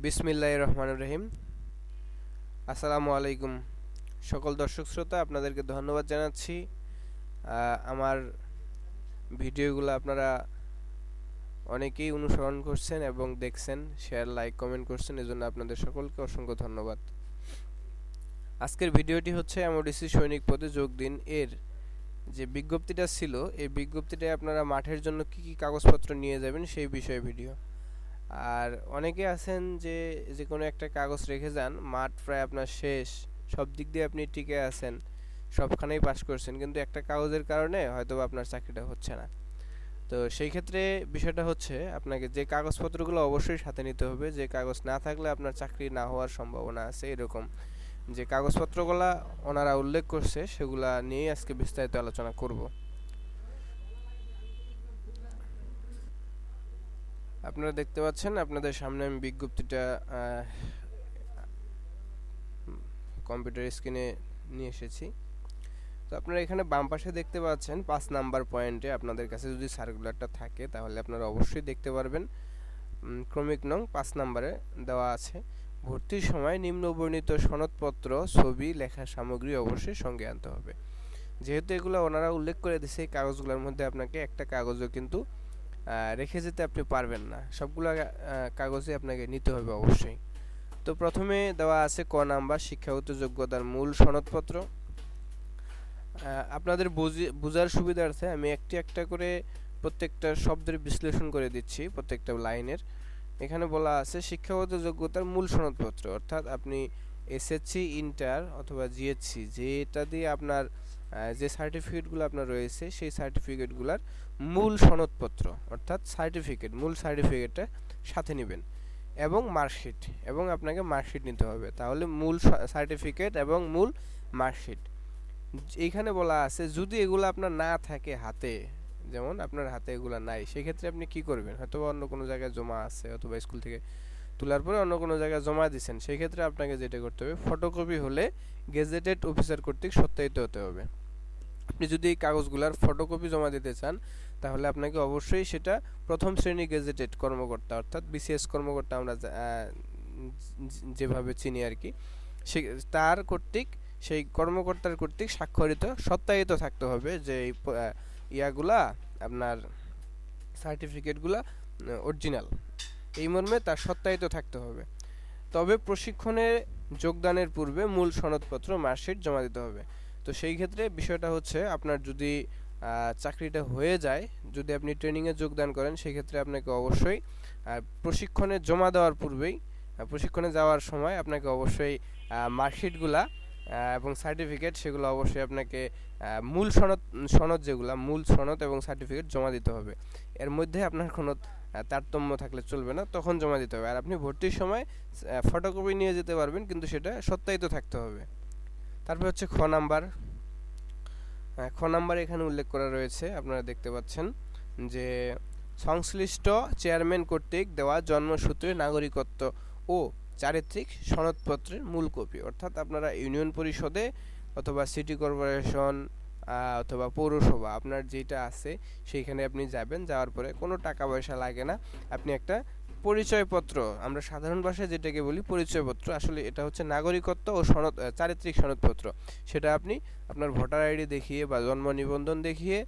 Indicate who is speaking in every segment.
Speaker 1: বিসমিল্লাহির রহমানির রহিম। আসসালামু আলাইকুম সকল দর্শক শ্রোতা, আপনাদেরকে ধন্যবাদ জানাচ্ছি। আমার ভিডিওগুলো আপনারা অনেকেই অনুসরণ করছেন এবং দেখছেন, শেয়ার লাইক কমেন্ট করছেন, এজন্য আপনাদের সকলকে অসংখ্য ধন্যবাদ। আজকের ভিডিওটি হচ্ছে এমওডিসি সৈনিক পদে যোগ দিন এর যে বিজ্ঞপ্তিটা ছিল, এই বিজ্ঞপ্তিটায় আপনারা মাঠের জন্য কি কি কাগজপত্র নিয়ে যাবেন সেই বিষয়ে ভিডিও। আর অনেকে আছেন যে যে কোনো একটা কাগজ রেখে যান, মাঠ প্রায় আপনার শেষ, সব দিক দিয়ে আপনি টিকে আছেন, সবখানেই পাস করছেন, কিন্তু একটা কাগজের কারণে হয়তো আপনার চাকরিটা হচ্ছে না। তো সেই ক্ষেত্রে বিষয়টা হচ্ছে আপনাকে যে কাগজপত্রগুলো অবশ্যই সাথে নিতে হবে, যে কাগজ না থাকলে আপনার চাকরি না হওয়ার সম্ভাবনা আছে, এরকম যে কাগজপত্রগুলো ওনারা উল্লেখ করছে সেগুলা নিয়েই আজকে বিস্তারিত আলোচনা করব। আপনারা দেখতে পাচ্ছেন, আপনাদের সামনে আমি বিজ্ঞপ্তিটা কম্পিউটার স্ক্রিনে নিয়ে এসেছি। তো আপনারা এখানে বাম পাশে দেখতে পাচ্ছেন 5 নাম্বার পয়েন্টে আপনাদের কাছে যদি সার্কুলারটা থাকে তাহলে আপনারা অবশ্যই দেখতে পারবেন। ক্রমিক নং 5 নাম্বারে দেওয়া আছে, ভর্তির সময় নিম্নবর্ণিত সনদপত্র, ছবি, লেখা সামগ্রী অবশ্যই সঙ্গে আনতে হবে। যেহেতু এগুলো ওনারা উল্লেখ করে দিয়েছে, এই কাগজগুলোর মধ্যে আপনাকে একটা কাগজও কিন্তু রেখে যেতে আপনি পারবেন না, সবগুলো কাগজই আপনাকে নিতে হবে অবশ্যই। তো প্রথমে দেওয়া আছে ক নাম্বার, শিক্ষাগত যোগ্যতার মূল সনদপত্র। আপনাদের বোঝার সুবিধার্থে আমি একটা করে প্রত্যেকটা শব্দের বিশ্লেষণ করে দিচ্ছি, প্রত্যেকটা লাইনের। এখানে বলা আছে শিক্ষাগত যোগ্যতার মূল সনদপত্র, অর্থাৎ আপনি এসএসসি, ইন্টার অথবা জিএসসি যেটা দিয়ে আপনার যে সার্টিফিকেটগুলো আপনার রয়েছে সেই সার্টিফিকেটগুলোর মূল সনদপত্র, অর্থাৎ সার্টিফিকেট, মূল সার্টিফিকেটটা সাথে নেবেন, এবং মার্কশিট, এবং আপনাকে মার্কশিট নিতে হবে। তাহলে মূল সার্টিফিকেট এবং মূল মার্কশিট। এইখানে বলা আছে যদি এগুলো আপনার না থাকে হাতে, যেমন আপনার হাতে এগুলো নাই, সেক্ষেত্রে আপনি কি করবেন? হয়তো অন্য কোনো জায়গায় জমা আছে, অথবা স্কুল থেকে তোলার পরে অন্য কোনো জায়গায় জমা দিচ্ছেন, সেই ক্ষেত্রে আপনাকে যেটা করতে হবে, ফটোকপি হলে গেজেটেড অফিসার কর্তৃক সত্যায়িত হতে হবে। আপনি যদি এই কাগজগুলোর ফটোকপি জমা দিতে চান তাহলে আপনাকে অবশ্যই সেটা প্রথম শ্রেণী গেজেটেড কর্মকর্তা, অর্থাৎ বিসিএস কর্মকর্তা আমরা যেভাবে চিনি আর কি, সে তার কর্তৃক, সেই কর্মকর্তার কর্তৃক স্বাক্ষরিত সত্যায়িত থাকতে হবে যে এই ইয়াগুলা আপনার সার্টিফিকেটগুলা অরিজিনাল, এই মর্মে তার সত্যায়িত থাকতে হবে। তবে প্রশিক্ষণে যোগদানের পূর্বে মূল সনদপত্র, মার্কশিট জমা দিতে হবে। তো সেই ক্ষেত্রে বিষয়টা হচ্ছে, আপনার যদি চাকরিটা হয়ে যায়, যদি আপনি ট্রেনিংয়ে যোগদান করেন, সেই ক্ষেত্রে আপনাকে অবশ্যই প্রশিক্ষণে জমা দেওয়ার পূর্বেই, প্রশিক্ষণে যাওয়ার সময় আপনাকে অবশ্যই মার্কশিটগুলা এবং সার্টিফিকেট, সেগুলো অবশ্যই আপনাকে মূল সনদ যেগুলো, মূল সনদ এবং সার্টিফিকেট জমা দিতে হবে। এর মধ্যে আপনার কোনো তারতম্য থাকলে চলবে না, তখন জমা দিতে হবে। আর আপনি ভর্তির সময় ফটোকপি নিয়ে যেতে পারবেন, কিন্তু সেটা সত্যায়িত থাকতে হবে। তারপর হচ্ছে খ নাম্বার। খ নাম্বার এখানে উল্লেখ করা রয়েছে, আপনারা দেখতে পাচ্ছেন যে সংশ্লিষ্ট চেয়ারম্যান কর্তৃক দেওয়া জন্মসূত্রে নাগরিকত্ব ও চারিত্রিক সনদপত্রের মূল কপি, অর্থাৎ আপনারা ইউনিয়ন পরিষদে অথবা সিটি কর্পোরেশন অথবা পৌরসভা আপনার যেটা আছে সেইখানে আপনি যাবেন, যাওয়ার পরে কোনো টাকা পয়সা লাগে না, আপনি একটা পরিচয়পত্র, আমরা সাধারণ ভাষায় যেটাকে বলি পরিচয়পত্র, আসলে এটা হচ্ছে নাগরিকত্ব ও সনদ, চারিত্রিক সনদপত্র, সেটা আপনি আপনার ভোটার আইডি দেখিয়ে বা জন্ম নিবন্ধন দেখিয়ে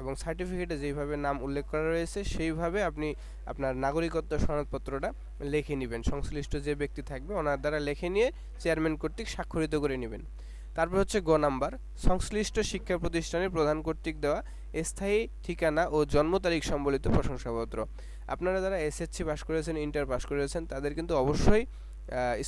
Speaker 1: এবং সার্টিফিকেটে যেইভাবে নাম উল্লেখ করা রয়েছে সেইভাবে আপনি আপনার নাগরিকত্ব সনদপত্রটা লিখে নেবেন, সংশ্লিষ্ট যে ব্যক্তি থাকবে ওনার দ্বারা লিখে নিয়ে চেয়ারম্যান কর্তৃক স্বাক্ষরিত করে নেবেন। তারপর হচ্ছে গ নাম্বার, সংশ্লিষ্ট শিক্ষা প্রতিষ্ঠানের প্রধান কর্তৃক দেওয়া স্থায়ী ঠিকানা ও জন্ম তারিখ সম্বলিত প্রশংসাপত্র। আপনারা যারা এসএসসি পাস করেছেন, ইন্টার পাস করেছেন, তাদের কিন্তু অবশ্যই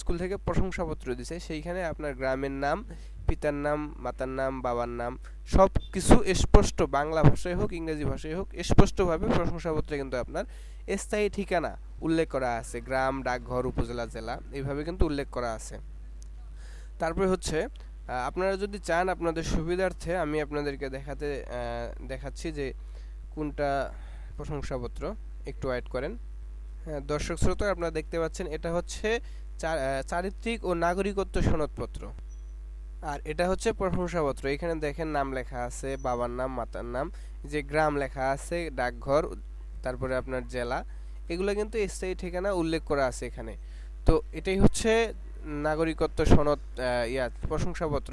Speaker 1: স্কুল থেকে প্রশংসাপত্র দিছে, সেইখানে আপনার গ্রামের নাম, পিতার নাম, মাতার নাম, বাবার নাম সব কিছু স্পষ্ট, বাংলা ভাষায় হোক ইংরেজি ভাষায় হোক, স্পষ্টভাবে প্রশংসাপত্রে কিন্তু আপনার স্থায়ী ঠিকানা উল্লেখ করা আছে, গ্রাম, ডাকঘর, উপজেলা, জেলা, এইভাবে কিন্তু উল্লেখ করা আছে। তারপরে হচ্ছে আপনারা যদি চান, আপনাদের সুবিধার্থে আমি আপনাদেরকে দেখাচ্ছি যে কোনটা প্রশংসাপত্র, একটু ওয়েট করেন। হ্যাঁ দর্শক শ্রোতা, আপনারা দেখতে পাচ্ছেন এটা হচ্ছে চারিত্রিক ও নাগরিকত্ব সনদপত্র, আর এটা হচ্ছে প্রশংসাপত্র। এখানে দেখেন নাম লেখা আছে, বাবার নাম, মাতার নাম, যে গ্রাম লেখা আছে, ডাকঘর, তারপরে আপনার জেলা, এগুলো কিন্তু স্থায়ী ঠিকানা উল্লেখ করা আছে এখানে। তো এটাই হচ্ছে নাগরিকত্ব সনদ, প্রশংসাপত্র।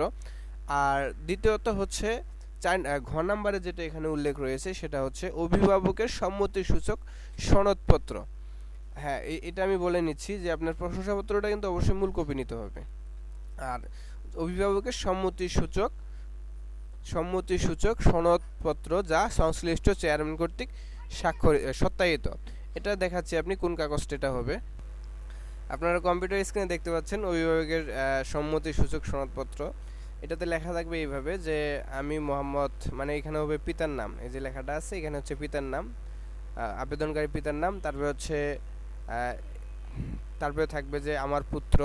Speaker 1: আর দ্বিতীয়ত হচ্ছে ঘ নাম্বারে যেটা এখানে উল্লেখ রয়েছে সেটা হচ্ছে অভিভাবকের সম্মতিসূচক সনদপত্র। হ্যাঁ, এটা আমি বলে নিচ্ছি যে আপনার প্রশংসাপত্রটা কিন্তু অবশ্যই মূল কপি নিতে হবে। আর অভিভাবকের সম্মতিসূচক সনদপত্র যা সংশ্লিষ্ট চেয়ারম্যান কর্তৃক সত্যায়িত। এটা দেখাচ্ছি আপনি কোন কাগজটা এটা হবে। আপনারা কম্পিউটার স্ক্রিনে দেখতে পাচ্ছেন অভিভাবকের সম্মতিসূচক সনদপত্র। এটাতে লেখা থাকবে এইভাবে যে আমি মোহাম্মদ, মানে এখানে হবে পিতার নাম, এই যে লেখাটা আছে এখানে হচ্ছে পিতার নাম, আবেদনকারী পিতার নাম, তারপরে থাকবে যে আমার পুত্র,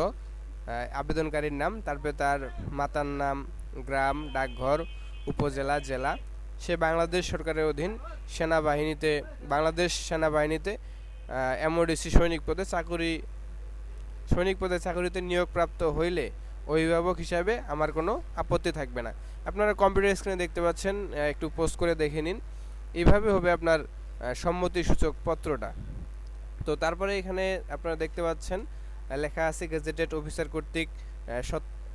Speaker 1: আবেদনকারীর নাম, তারপরে তার মাতার নাম, গ্রাম, ডাকঘর, উপজেলা, জেলা। সে বাংলাদেশ সরকারের অধীন বাংলাদেশ সেনাবাহিনীতে এমওডিসি সৈনিক পদে চাকুরিতে নিয়োগপ্রাপ্ত হইলে অভিভাবক হিসাবে আমার কোনো আপত্তি থাকবে না। আপনারা কম্পিউটার স্ক্রিনে দেখতে পাচ্ছেন, একটু পোস্ট করে দেখে নিন। এইভাবে হবে আপনার সম্মতিসূচক পত্রটা। তো তারপরে এখানে আপনারা দেখতে পাচ্ছেন লেখা আছে গেজেটেড অফিসার কর্তৃক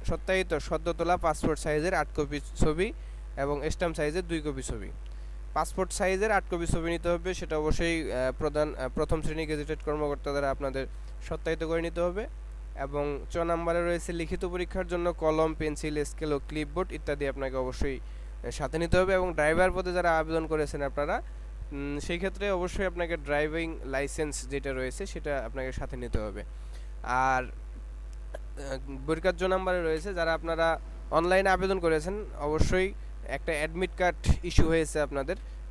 Speaker 1: সত্যায়িত সদ্য তোলা পাসপোর্ট সাইজের 8 কপি ছবি এবং স্ট্যাম্প সাইজের 2 কপি ছবি। পাসপোর্ট সাইজের 8 কপি ছবি নিতে হবে, সেটা অবশ্যই প্রথম শ্রেণী গেজেটেড কর্মকর্তা দ্বারা আপনাদের সত্যায়িত করে নিতে হবে। এবং 4 নম্বরে রয়েছে লিখিত পরীক্ষার জন্য কলম, পেন্সিল, স্কেল ও ক্লিপবোর্ড ইত্যাদি আপনাকে অবশ্যই সাথে নিতে হবে। এবং ড্রাইভার পদে যারা আবেদন করেছেন আপনারা, সেই ক্ষেত্রে অবশ্যই আপনাকে ড্রাইভিং লাইসেন্স যেটা রয়েছে সেটা আপনাকে সাথে নিতে হবে। আর পরীক্ষার 2 নম্বরে রয়েছে যারা আপনারা অনলাইনে আবেদন করেছেন, অবশ্যই একটা অ্যাডমিট কার্ড ইস্যু হয়েছে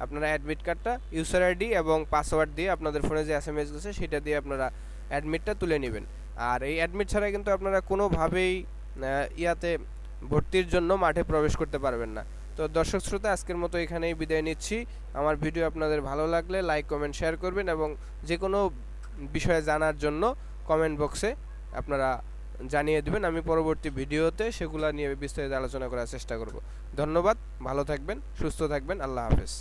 Speaker 1: আপনারা অ্যাডমিট কার্ডটা ইউজার আইডি এবং পাসওয়ার্ড দিয়ে আপনাদের ফোনে যে এসএমএস গেছে সেটা দিয়ে আপনারা অ্যাডমিটটা তুলে নেবেন। আর এই অ্যাডমিট ছাড়া কিন্তু আপনারা কোনোভাবেই ভর্তির জন্য মাঠে প্রবেশ করতে পারবেন না। তো দর্শক শ্রোতা, আজকের মতো এখানেই বিদায় নিচ্ছি। আমার ভিডিও আপনাদের ভালো লাগলে লাইক, কমেন্ট, শেয়ার করবেন এবং যে কোনো বিষয়ে জানার জন্য কমেন্ট বক্সে আপনারা জানিয়ে দেবেন। আমি পরবর্তী ভিডিওতে সেগুলো নিয়ে বিস্তারিত আলোচনা করার চেষ্টা করব। ধন্যবাদ, ভালো থাকবেন, সুস্থ থাকবেন, আল্লাহ হাফেজ।